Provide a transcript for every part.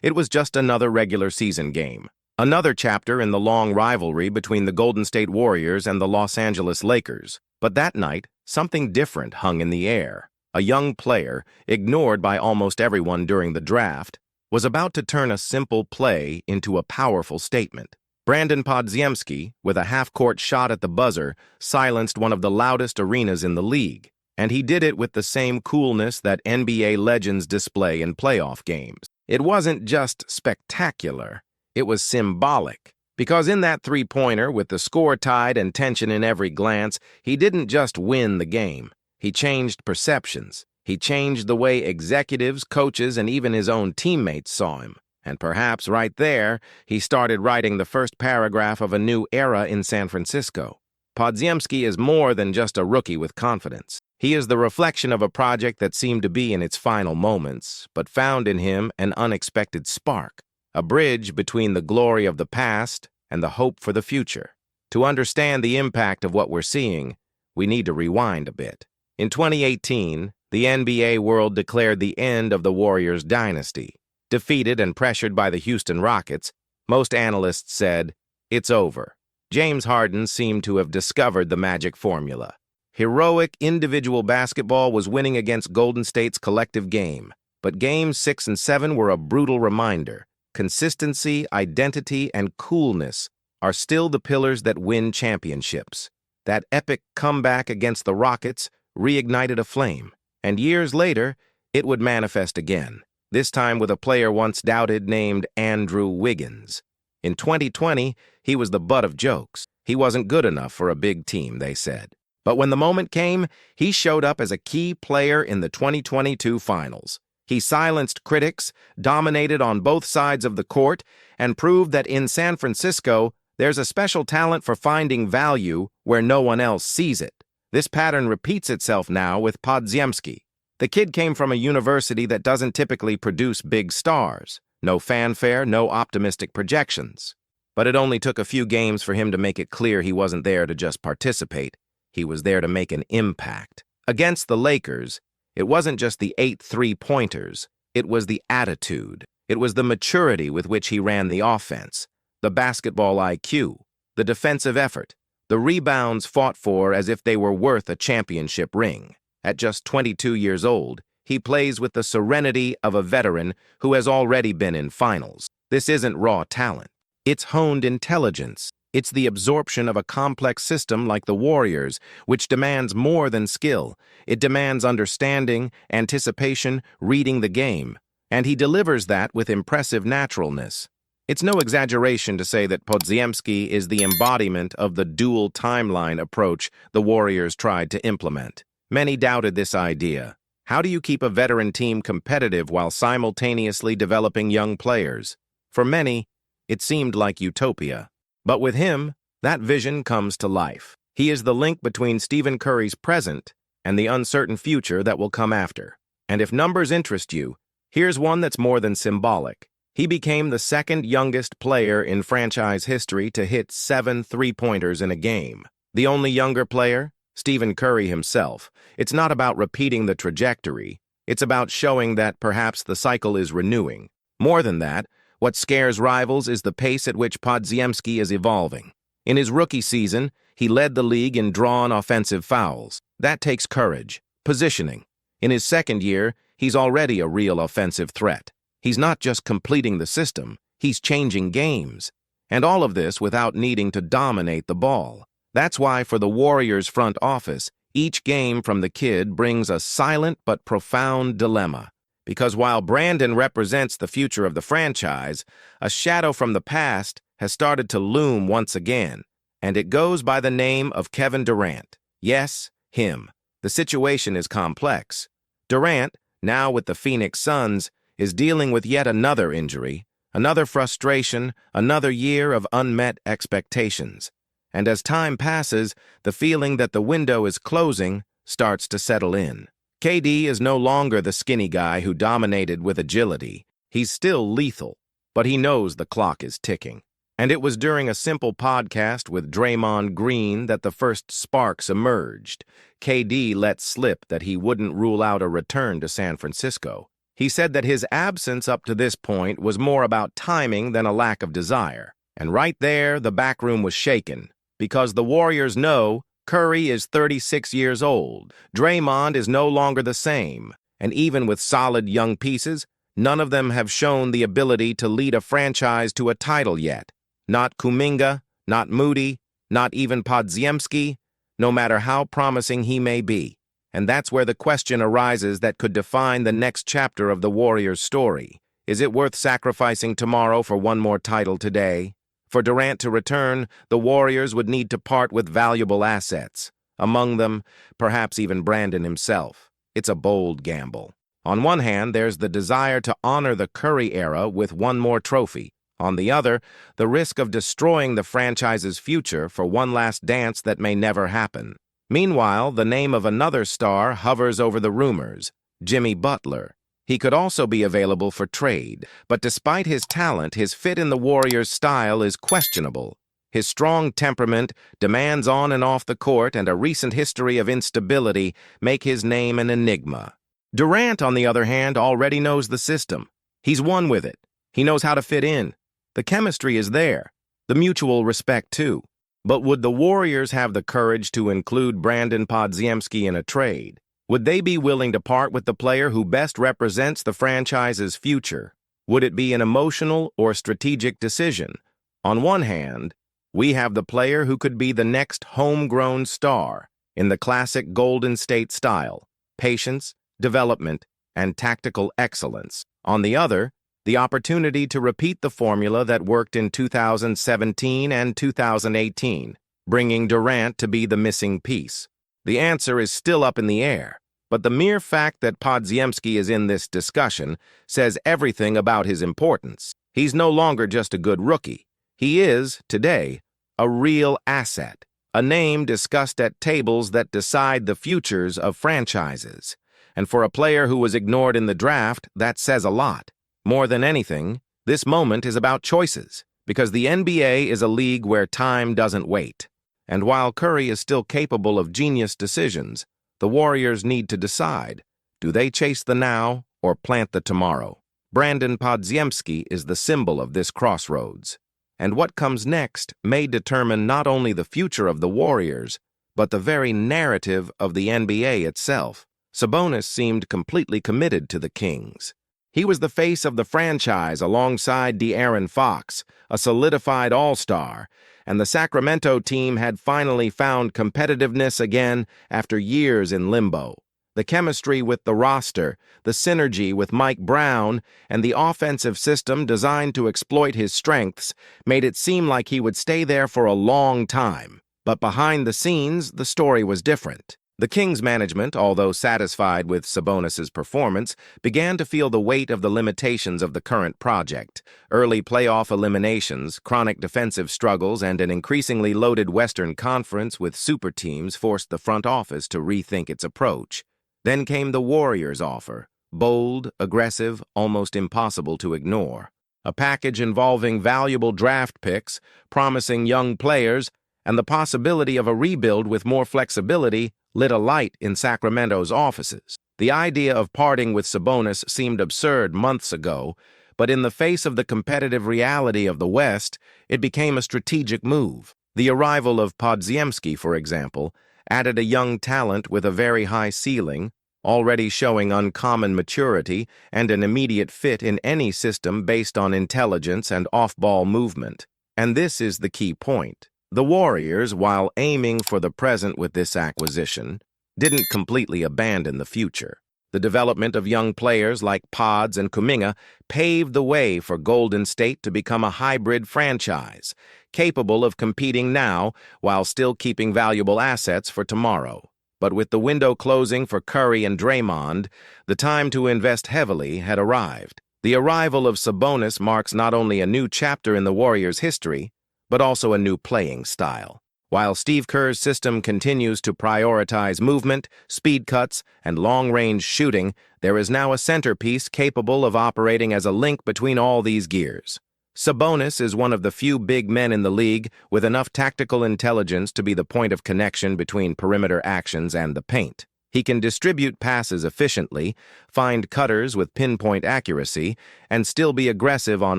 It was just another regular season game. Another chapter in the long rivalry between the Golden State Warriors and the Los Angeles Lakers. But that night, something different hung in the air. A young player, ignored by almost everyone during the draft, was about to turn a simple play into a powerful statement. Brandon Podziemski, with a half-court shot at the buzzer, silenced one of the loudest arenas in the league. And he did it with the same coolness that NBA legends display in playoff games. It wasn't just spectacular, it was symbolic. Because in that three-pointer, with the score tied and tension in every glance, he didn't just win the game. He changed perceptions. He changed the way executives, coaches, and even his own teammates saw him. And perhaps right there, he started writing the first paragraph of a new era in San Francisco. Podziemski is more than just a rookie with confidence. He is the reflection of a project that seemed to be in its final moments, but found in him an unexpected spark, a bridge between the glory of the past and the hope for the future. To understand the impact of what we're seeing, we need to rewind a bit. In 2018, the NBA world declared the end of the Warriors dynasty. Defeated and pressured by the Houston Rockets, most analysts said, "It's over." James Harden seemed to have discovered the magic formula. Heroic individual basketball was winning against Golden State's collective game, but Games 6 and 7 were a brutal reminder. Consistency, identity, and coolness are still the pillars that win championships. That epic comeback against the Rockets reignited a flame, and years later, it would manifest again, this time with a player once doubted named Andrew Wiggins. In 2020, he was the butt of jokes. He wasn't good enough for a big team, they said. But when the moment came, he showed up as a key player in the 2022 finals. He silenced critics, dominated on both sides of the court, and proved that in San Francisco, there's a special talent for finding value where no one else sees it. This pattern repeats itself now with Podziemski. The kid came from a university that doesn't typically produce big stars. No fanfare, no optimistic projections. But it only took a few games for him to make it clear he wasn't there to just participate. He was there to make an impact. Against the Lakers, it wasn't just the 8 three-pointers. It was the attitude. It was the maturity with which he ran the offense, the basketball IQ, the defensive effort, the rebounds fought for as if they were worth a championship ring. At just 22 years old, he plays with the serenity of a veteran who has already been in finals. This isn't raw talent. It's honed intelligence. It's the absorption of a complex system like the Warriors, which demands more than skill. It demands understanding, anticipation, reading the game. And he delivers that with impressive naturalness. It's no exaggeration to say that Podziemski is the embodiment of the dual timeline approach the Warriors tried to implement. Many doubted this idea. How do you keep a veteran team competitive while simultaneously developing young players? For many, it seemed like utopia. But with him, that vision comes to life. He is the link between Stephen Curry's present and the uncertain future that will come after. And if numbers interest you, here's one that's more than symbolic. He became the second youngest player in franchise history to hit 7 three-pointers in a game. The only younger player? Stephen Curry himself. It's not about repeating the trajectory. It's about showing that perhaps the cycle is renewing. More than that, what scares rivals is the pace at which Podziemski is evolving. In his rookie season, he led the league in drawn offensive fouls. That takes courage, positioning. In his second year, he's already a real offensive threat. He's not just completing the system, he's changing games. And all of this without needing to dominate the ball. That's why for the Warriors front office, each game from the kid brings a silent but profound dilemma. Because while Brandon represents the future of the franchise, a shadow from the past has started to loom once again, and it goes by the name of Kevin Durant. Yes, him. The situation is complex. Durant, now with the Phoenix Suns, is dealing with yet another injury, another frustration, another year of unmet expectations. And as time passes, the feeling that the window is closing starts to settle in. KD is no longer the skinny guy who dominated with agility. He's still lethal, but he knows the clock is ticking. And it was during a simple podcast with Draymond Green that the first sparks emerged. KD let slip that he wouldn't rule out a return to San Francisco. He said that his absence up to this point was more about timing than a lack of desire. And right there, the backroom was shaken, because the Warriors know Curry is 36 years old, Draymond is no longer the same, and even with solid young pieces, none of them have shown the ability to lead a franchise to a title yet. Not Kuminga, not Moody, not even Podziemski, no matter how promising he may be. And that's where the question arises that could define the next chapter of the Warriors' story. Is it worth sacrificing tomorrow for one more title today? For Durant to return, the Warriors would need to part with valuable assets. Among them, perhaps even Brandon himself. It's a bold gamble. On one hand, there's the desire to honor the Curry era with one more trophy. On the other, the risk of destroying the franchise's future for one last dance that may never happen. Meanwhile, the name of another star hovers over the rumors, Jimmy Butler. He could also be available for trade, but despite his talent, his fit in the Warriors' style is questionable. His strong temperament, demands on and off the court, and a recent history of instability make his name an enigma. Durant, on the other hand, already knows the system. He's won with it. He knows how to fit in. The chemistry is there. The mutual respect, too. But would the Warriors have the courage to include Brandon Podziemski in a trade? Would they be willing to part with the player who best represents the franchise's future? Would it be an emotional or strategic decision? On one hand, we have the player who could be the next homegrown star in the classic Golden State style, patience, development, and tactical excellence. On the other, the opportunity to repeat the formula that worked in 2017 and 2018, bringing Durant to be the missing piece. The answer is still up in the air, but the mere fact that Podziemski is in this discussion says everything about his importance. He's no longer just a good rookie. He is, today, a real asset, a name discussed at tables that decide the futures of franchises. And for a player who was ignored in the draft, that says a lot. More than anything, this moment is about choices, because the NBA is a league where time doesn't wait. And while Curry is still capable of genius decisions, the Warriors need to decide, do they chase the now or plant the tomorrow? Brandon Podziemski is the symbol of this crossroads. And what comes next may determine not only the future of the Warriors, but the very narrative of the NBA itself. Sabonis seemed completely committed to the Kings. He was the face of the franchise alongside De'Aaron Fox, a solidified all-star, and the Sacramento team had finally found competitiveness again after years in limbo. The chemistry with the roster, the synergy with Mike Brown, and the offensive system designed to exploit his strengths made it seem like he would stay there for a long time. But behind the scenes, the story was different. The Kings management, although satisfied with Sabonis's performance, began to feel the weight of the limitations of the current project. Early playoff eliminations, chronic defensive struggles, and an increasingly loaded Western Conference with superteams forced the front office to rethink its approach. Then came the Warriors' offer, bold, aggressive, almost impossible to ignore. A package involving valuable draft picks, promising young players, and the possibility of a rebuild with more flexibility lit a light in Sacramento's offices. The idea of parting with Sabonis seemed absurd months ago, but in the face of the competitive reality of the West, it became a strategic move. The arrival of Podziemski, for example, added a young talent with a very high ceiling, already showing uncommon maturity and an immediate fit in any system based on intelligence and off-ball movement. And this is the key point. The Warriors, while aiming for the present with this acquisition, didn't completely abandon the future. The development of young players like Pods and Kuminga paved the way for Golden State to become a hybrid franchise, capable of competing now while still keeping valuable assets for tomorrow. But with the window closing for Curry and Draymond, the time to invest heavily had arrived. The arrival of Sabonis marks not only a new chapter in the Warriors' history, but also a new playing style. While Steve Kerr's system continues to prioritize movement, speed cuts, and long-range shooting, there is now a centerpiece capable of operating as a link between all these gears. Sabonis is one of the few big men in the league with enough tactical intelligence to be the point of connection between perimeter actions and the paint. He can distribute passes efficiently, find cutters with pinpoint accuracy, and still be aggressive on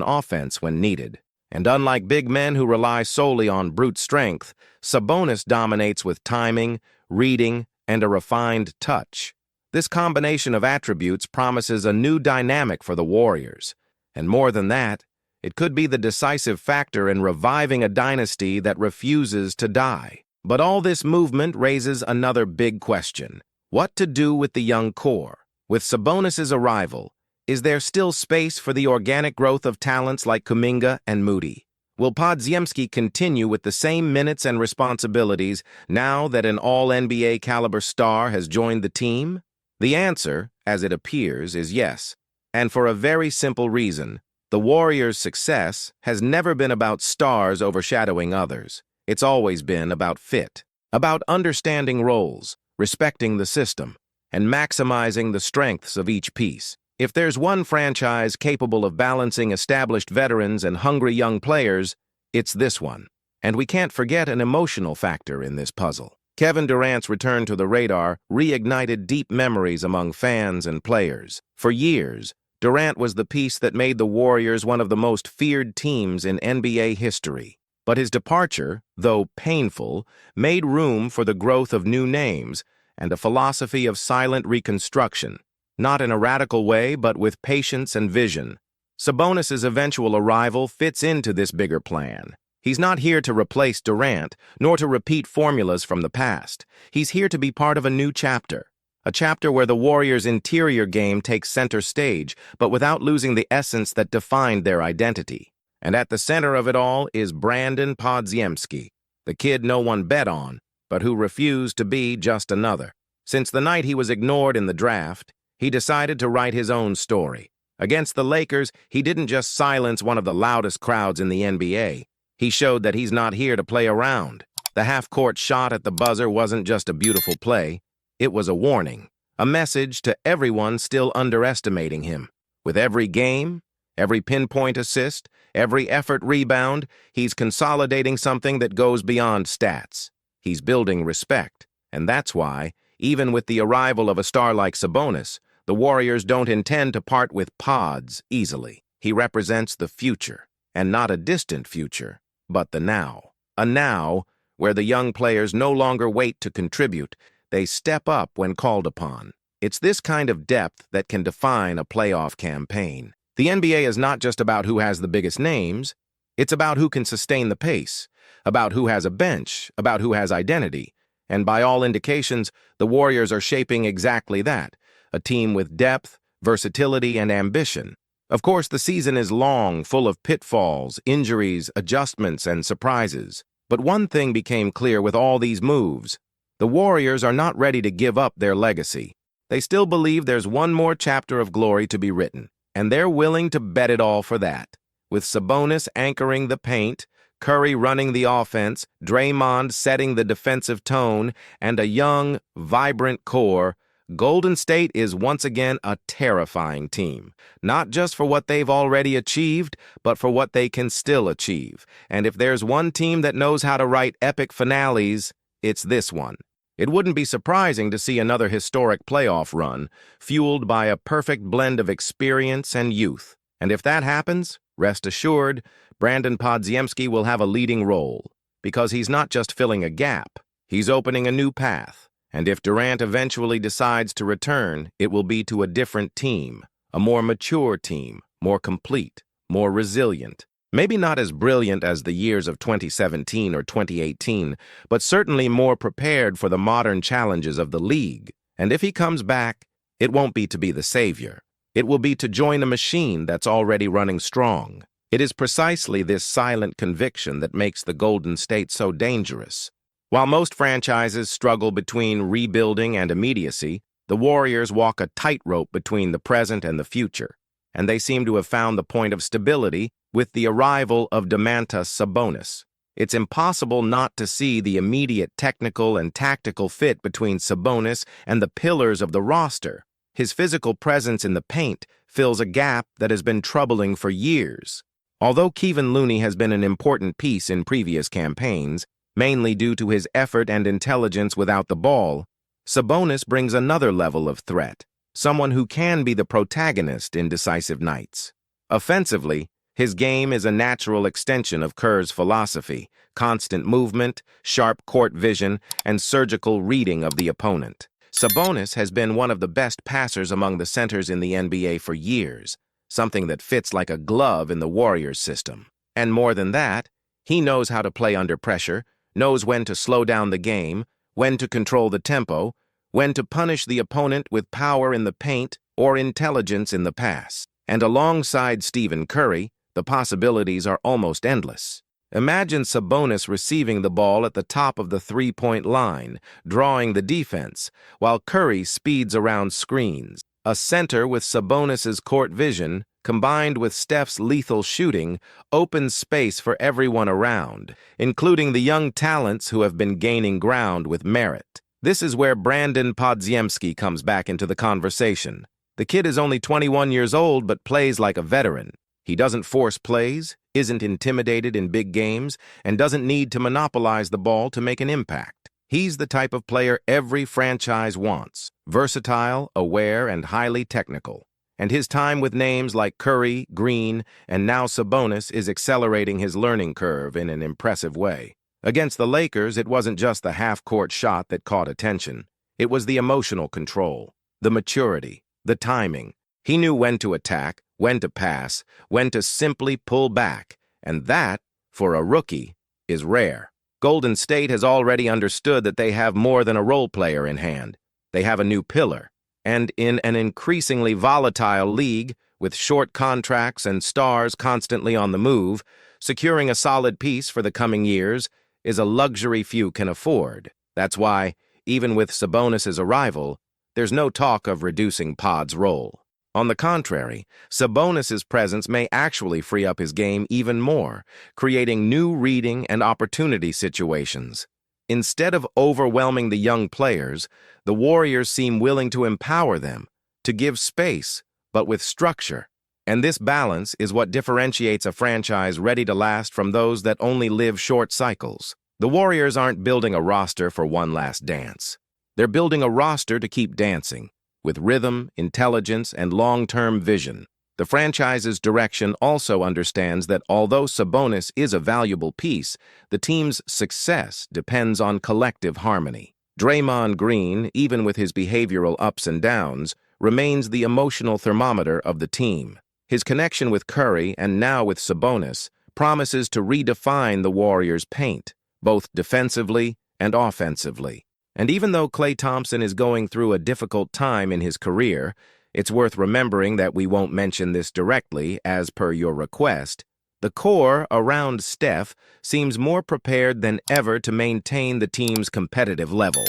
offense when needed. And unlike big men who rely solely on brute strength, Sabonis dominates with timing, reading, and a refined touch. This combination of attributes promises a new dynamic for the Warriors. And more than that, it could be the decisive factor in reviving a dynasty that refuses to die. But all this movement raises another big question. What to do with the young core? With Sabonis' arrival, is there still space for the organic growth of talents like Kuminga and Moody? Will Podziemski continue with the same minutes and responsibilities now that an all-NBA caliber star has joined the team? The answer, as it appears, is yes, and for a very simple reason. The Warriors' success has never been about stars overshadowing others. It's always been about fit, about understanding roles, respecting the system, and maximizing the strengths of each piece. If there's one franchise capable of balancing established veterans and hungry young players, it's this one. And we can't forget an emotional factor in this puzzle. Kevin Durant's return to the radar reignited deep memories among fans and players. For years, Durant was the piece that made the Warriors one of the most feared teams in NBA history. But his departure, though painful, made room for the growth of new names and a philosophy of silent reconstruction, not in a radical way, but with patience and vision. Sabonis' eventual arrival fits into this bigger plan. He's not here to replace Durant, nor to repeat formulas from the past. He's here to be part of a new chapter, a chapter where the Warriors' interior game takes center stage, but without losing the essence that defined their identity. And at the center of it all is Brandon Podziemski, the kid no one bet on, but who refused to be just another. Since the night he was ignored in the draft, he decided to write his own story. Against the Lakers, he didn't just silence one of the loudest crowds in the NBA. He showed that he's not here to play around. The half-court shot at the buzzer wasn't just a beautiful play. It was a warning, a message to everyone still underestimating him. With every game, every pinpoint assist, every effort rebound, he's consolidating something that goes beyond stats. He's building respect, and that's why, even with the arrival of a star like Sabonis, the Warriors don't intend to part with Pods easily. He represents the future, and not a distant future, but the now. A now where the young players no longer wait to contribute, they step up when called upon. It's this kind of depth that can define a playoff campaign. The NBA is not just about who has the biggest names, it's about who can sustain the pace, about who has a bench, about who has identity. And by all indications, the Warriors are shaping exactly that, a team with depth, versatility, and ambition. Of course, the season is long, full of pitfalls, injuries, adjustments, and surprises. But one thing became clear with all these moves. The Warriors are not ready to give up their legacy. They still believe there's one more chapter of glory to be written, and they're willing to bet it all for that. With Sabonis anchoring the paint, Curry running the offense, Draymond setting the defensive tone, and a young, vibrant core, Golden State is once again a terrifying team, not just for what they've already achieved, but for what they can still achieve. And if there's one team that knows how to write epic finales, it's this one. It wouldn't be surprising to see another historic playoff run, fueled by a perfect blend of experience and youth. And if that happens, rest assured, Brandon Podziemski will have a leading role, because he's not just filling a gap, he's opening a new path. And if Durant eventually decides to return, it will be to a different team, a more mature team, more complete, more resilient. Maybe not as brilliant as the years of 2017 or 2018, but certainly more prepared for the modern challenges of the league. And if he comes back, it won't be to be the savior. It will be to join a machine that's already running strong. It is precisely this silent conviction that makes the Golden State so dangerous. While most franchises struggle between rebuilding and immediacy, the Warriors walk a tightrope between the present and the future, and they seem to have found the point of stability with the arrival of Domantas Sabonis. It's impossible not to see the immediate technical and tactical fit between Sabonis and the pillars of the roster. His physical presence in the paint fills a gap that has been troubling for years. Although Kevin Looney has been an important piece in previous campaigns, mainly due to his effort and intelligence without the ball, Sabonis brings another level of threat, someone who can be the protagonist in decisive nights. Offensively, his game is a natural extension of Kerr's philosophy: constant movement, sharp court vision, and surgical reading of the opponent. Sabonis has been one of the best passers among the centers in the NBA for years, something that fits like a glove in the Warriors system. And more than that, he knows how to play under pressure, knows when to slow down the game, when to control the tempo, when to punish the opponent with power in the paint or intelligence in the pass. And alongside Stephen Curry, the possibilities are almost endless. Imagine Sabonis receiving the ball at the top of the three-point line, drawing the defense, while Curry speeds around screens. A center with Sabonis's court vision, combined with Steph's lethal shooting, opens space for everyone around, including the young talents who have been gaining ground with merit. This is where Brandon Podziemski comes back into the conversation. The kid is only 21 years old but plays like a veteran. He doesn't force plays, isn't intimidated in big games, and doesn't need to monopolize the ball to make an impact. He's the type of player every franchise wants: versatile, aware, and highly technical. And his time with names like Curry, Green, and now Sabonis is accelerating his learning curve in an impressive way. Against the Lakers, it wasn't just the half-court shot that caught attention. It was the emotional control, the maturity, the timing. He knew when to attack, when to pass, when to simply pull back, and that, for a rookie, is rare. Golden State has already understood that they have more than a role player in hand. They have a new pillar. And in an increasingly volatile league, with short contracts and stars constantly on the move, securing a solid piece for the coming years is a luxury few can afford. That's why, even with Sabonis' arrival, there's no talk of reducing Pod's role. On the contrary, Sabonis' presence may actually free up his game even more, creating new reading and opportunity situations. Instead of overwhelming the young players, the Warriors seem willing to empower them, to give space, but with structure. And this balance is what differentiates a franchise ready to last from those that only live short cycles. The Warriors aren't building a roster for one last dance. They're building a roster to keep dancing, with rhythm, intelligence, and long-term vision. The franchise's direction also understands that although Sabonis is a valuable piece, the team's success depends on collective harmony. Draymond Green, even with his behavioral ups and downs, remains the emotional thermometer of the team. His connection with Curry, and now with Sabonis, promises to redefine the Warriors' paint, both defensively and offensively. And even though Klay Thompson is going through a difficult time in his career, it's worth remembering that we won't mention this directly, as per your request. The core around Steph seems more prepared than ever to maintain the team's competitive level.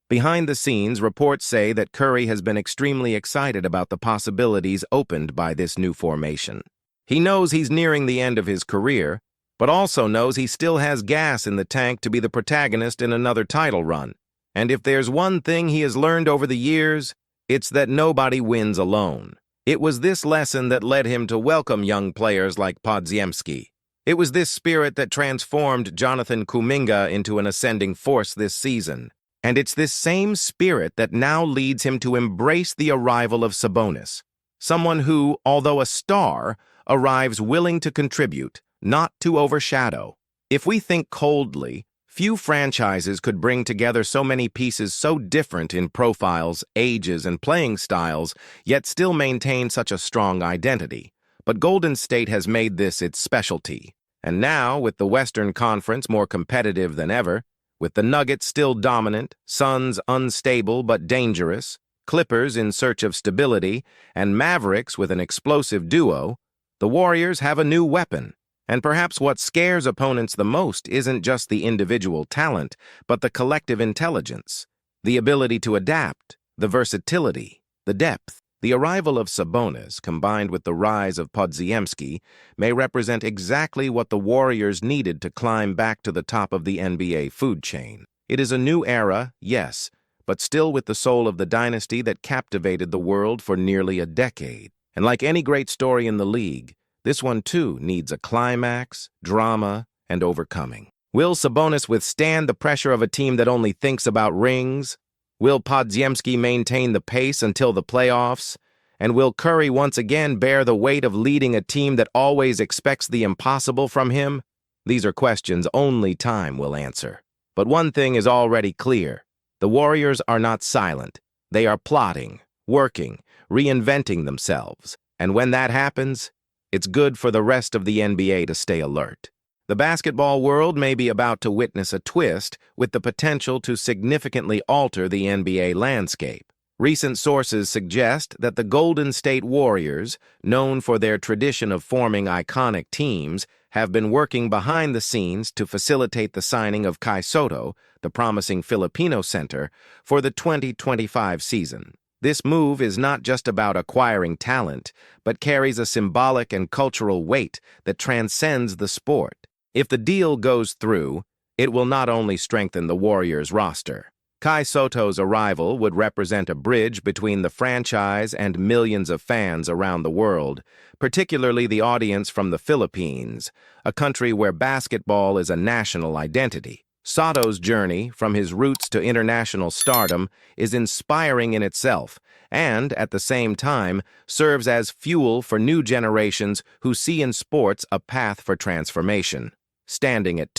Behind the scenes, reports say that Curry has been extremely excited about the possibilities opened by this new formation. He knows he's nearing the end of his career, but also knows he still has gas in the tank to be the protagonist in another title run. And if there's one thing he has learned over the years, it's that nobody wins alone. It was this lesson that led him to welcome young players like Podziemski. It was this spirit that transformed Jonathan Kuminga into an ascending force this season. And it's this same spirit that now leads him to embrace the arrival of Sabonis, someone who, although a star, arrives willing to contribute, not to overshadow. If we think coldly, few franchises could bring together so many pieces so different in profiles, ages, and playing styles, yet still maintain such a strong identity. But Golden State has made this its specialty. And now, with the Western Conference more competitive than ever, with the Nuggets still dominant, Suns unstable but dangerous, Clippers in search of stability, and Mavericks with an explosive duo, the Warriors have a new weapon. And perhaps what scares opponents the most isn't just the individual talent, but the collective intelligence, the ability to adapt, the versatility, the depth. The arrival of Sabonis, combined with the rise of Podziemski, may represent exactly what the Warriors needed to climb back to the top of the NBA food chain. It is a new era, yes, but still with the soul of the dynasty that captivated the world for nearly a decade. And like any great story in the league, this one too needs a climax, drama, and overcoming. Will Sabonis withstand the pressure of a team that only thinks about rings? Will Podziemski maintain the pace until the playoffs? And will Curry once again bear the weight of leading a team that always expects the impossible from him? These are questions only time will answer. But one thing is already clear. The Warriors are not silent. They are plotting, working, reinventing themselves. And when that happens, it's good for the rest of the NBA to stay alert. The basketball world may be about to witness a twist with the potential to significantly alter the NBA landscape. Recent sources suggest that the Golden State Warriors, known for their tradition of forming iconic teams, have been working behind the scenes to facilitate the signing of Kai Sotto, the promising Filipino center, for the 2025 season. This move is not just about acquiring talent, but carries a symbolic and cultural weight that transcends the sport. If the deal goes through, it will not only strengthen the Warriors' roster. Kai Sotto's arrival would represent a bridge between the franchise and millions of fans around the world, particularly the audience from the Philippines, a country where basketball is a national identity. Sotto's journey, from his roots to international stardom, is inspiring in itself and, at the same time, serves as fuel for new generations who see in sports a path for transformation. Standing at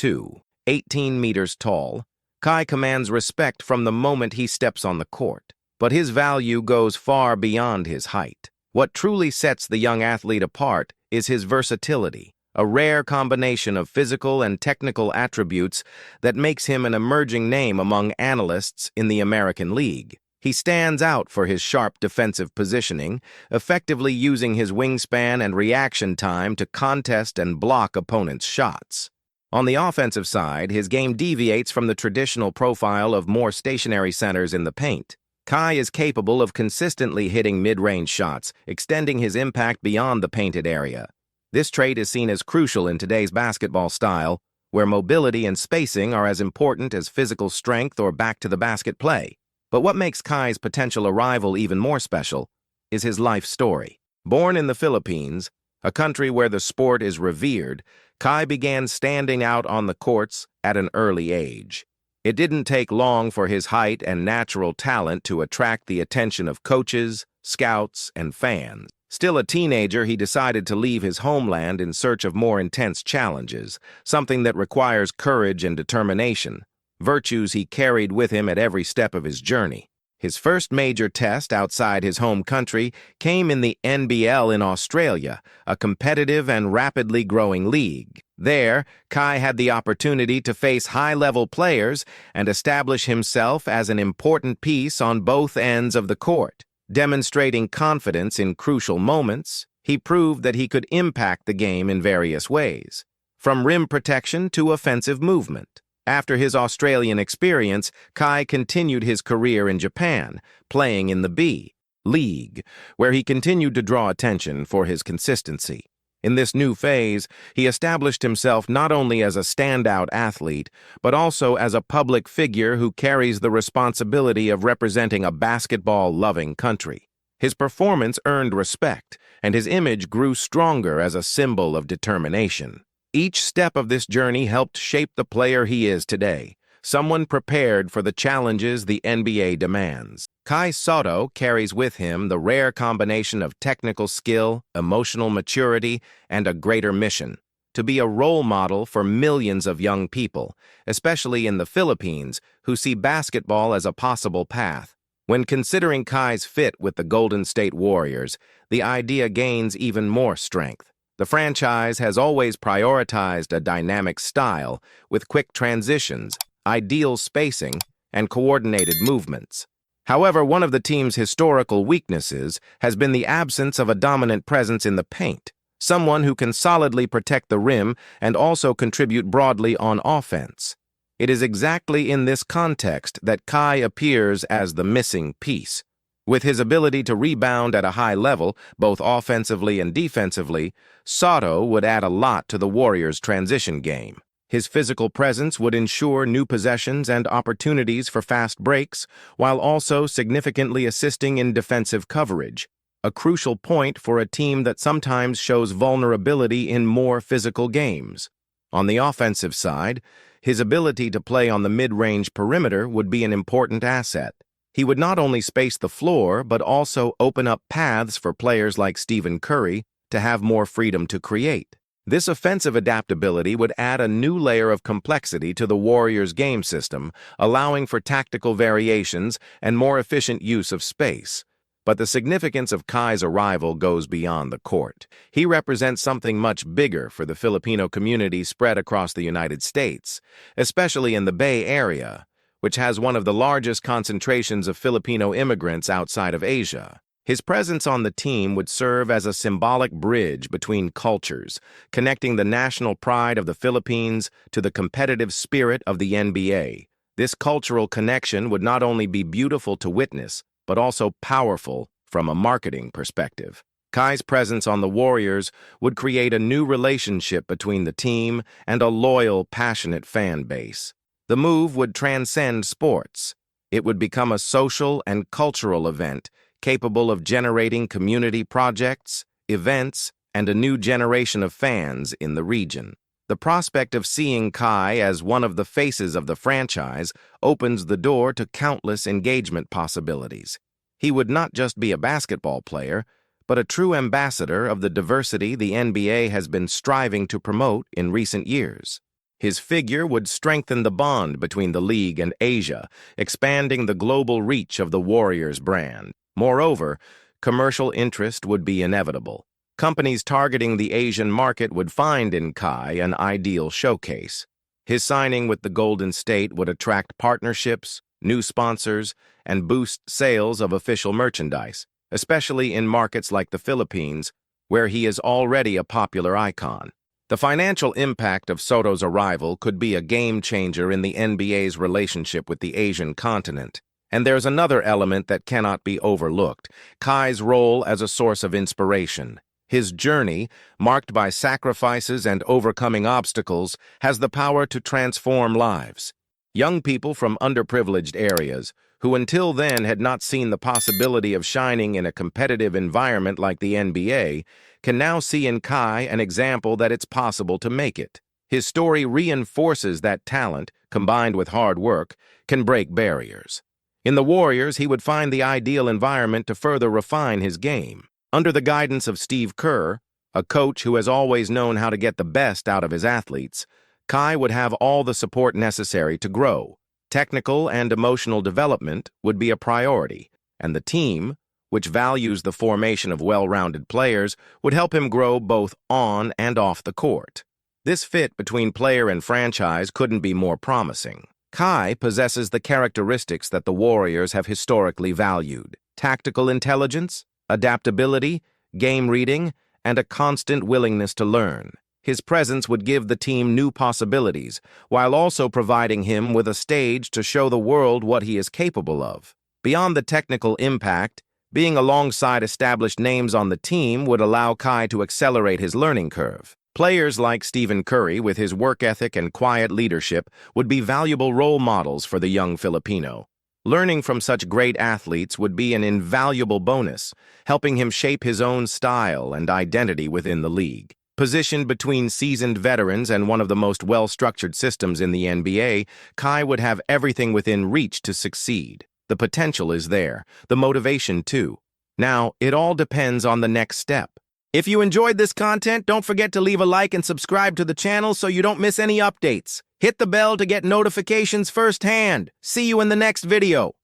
18 meters tall, Kai commands respect from the moment he steps on the court. But his value goes far beyond his height. What truly sets the young athlete apart is his versatility, a rare combination of physical and technical attributes that makes him an emerging name among analysts in the American League. He stands out for his sharp defensive positioning, effectively using his wingspan and reaction time to contest and block opponents' shots. On the offensive side, his game deviates from the traditional profile of more stationary centers in the paint. Kai is capable of consistently hitting mid-range shots, extending his impact beyond the painted area. This trait is seen as crucial in today's basketball style, where mobility and spacing are as important as physical strength or back-to-the-basket play. But what makes Kai's potential arrival even more special is his life story. Born in the Philippines, a country where the sport is revered, Kai began standing out on the courts at an early age. It didn't take long for his height and natural talent to attract the attention of coaches, scouts, and fans. Still a teenager, he decided to leave his homeland in search of more intense challenges, something that requires courage and determination, virtues he carried with him at every step of his journey. His first major test outside his home country came in the NBL in Australia, a competitive and rapidly growing league. There, Kai had the opportunity to face high-level players and establish himself as an important piece on both ends of the court. Demonstrating confidence in crucial moments, he proved that he could impact the game in various ways, from rim protection to offensive movement. After his Australian experience, Kai continued his career in Japan, playing in the B League, where he continued to draw attention for his consistency. In this new phase, he established himself not only as a standout athlete, but also as a public figure who carries the responsibility of representing a basketball-loving country. His performance earned respect, and his image grew stronger as a symbol of determination. Each step of this journey helped shape the player he is today, someone prepared for the challenges the NBA demands. Kai Sotto carries with him the rare combination of technical skill, emotional maturity, and a greater mission: to be a role model for millions of young people, especially in the Philippines, who see basketball as a possible path. When considering Kai's fit with the Golden State Warriors, the idea gains even more strength. The franchise has always prioritized a dynamic style with quick transitions, ideal spacing, and coordinated movements. However, one of the team's historical weaknesses has been the absence of a dominant presence in the paint, someone who can solidly protect the rim and also contribute broadly on offense. It is exactly in this context that Kai appears as the missing piece. With his ability to rebound at a high level, both offensively and defensively, Sotto would add a lot to the Warriors' transition game. His physical presence would ensure new possessions and opportunities for fast breaks, while also significantly assisting in defensive coverage, a crucial point for a team that sometimes shows vulnerability in more physical games. On the offensive side, his ability to play on the mid-range perimeter would be an important asset. He would not only space the floor, but also open up paths for players like Stephen Curry to have more freedom to create. This offensive adaptability would add a new layer of complexity to the Warriors' game system, allowing for tactical variations and more efficient use of space. But the significance of Kai's arrival goes beyond the court. He represents something much bigger for the Filipino community spread across the United States, especially in the Bay Area, which has one of the largest concentrations of Filipino immigrants outside of Asia. His presence on the team would serve as a symbolic bridge between cultures, connecting the national pride of the Philippines to the competitive spirit of the NBA. This cultural connection would not only be beautiful to witness, but also powerful from a marketing perspective. Kai's presence on the Warriors would create a new relationship between the team and a loyal, passionate fan base. The move would transcend sports. It would become a social and cultural event capable of generating community projects, events, and a new generation of fans in the region. The prospect of seeing Kai as one of the faces of the franchise opens the door to countless engagement possibilities. He would not just be a basketball player, but a true ambassador of the diversity the NBA has been striving to promote in recent years. His figure would strengthen the bond between the league and Asia, expanding the global reach of the Warriors brand. Moreover, commercial interest would be inevitable. Companies targeting the Asian market would find in Kai an ideal showcase. His signing with the Golden State would attract partnerships, new sponsors, and boost sales of official merchandise, especially in markets like the Philippines, where he is already a popular icon. The financial impact of Sotto's arrival could be a game-changer in the NBA's relationship with the Asian continent. And there's another element that cannot be overlooked: Kai's role as a source of inspiration. His journey, marked by sacrifices and overcoming obstacles, has the power to transform lives. Young people from underprivileged areas, who until then had not seen the possibility of shining in a competitive environment like the NBA, can now see in Kai an example that it's possible to make it. His story reinforces that talent, combined with hard work, can break barriers. In the Warriors, he would find the ideal environment to further refine his game. Under the guidance of Steve Kerr, a coach who has always known how to get the best out of his athletes, Kai would have all the support necessary to grow. Technical and emotional development would be a priority, and the team, which values the formation of well-rounded players, would help him grow both on and off the court. This fit between player and franchise couldn't be more promising. Kai possesses the characteristics that the Warriors have historically valued: tactical intelligence, adaptability, game reading, and a constant willingness to learn. His presence would give the team new possibilities, while also providing him with a stage to show the world what he is capable of. Beyond the technical impact, being alongside established names on the team would allow Kai to accelerate his learning curve. Players like Stephen Curry, with his work ethic and quiet leadership, would be valuable role models for the young Filipino. Learning from such great athletes would be an invaluable bonus, helping him shape his own style and identity within the league. Positioned between seasoned veterans and one of the most well-structured systems in the NBA, Kai would have everything within reach to succeed. The potential is there, the motivation too. Now, it all depends on the next step. If you enjoyed this content, don't forget to leave a like and subscribe to the channel so you don't miss any updates. Hit the bell to get notifications firsthand. See you in the next video.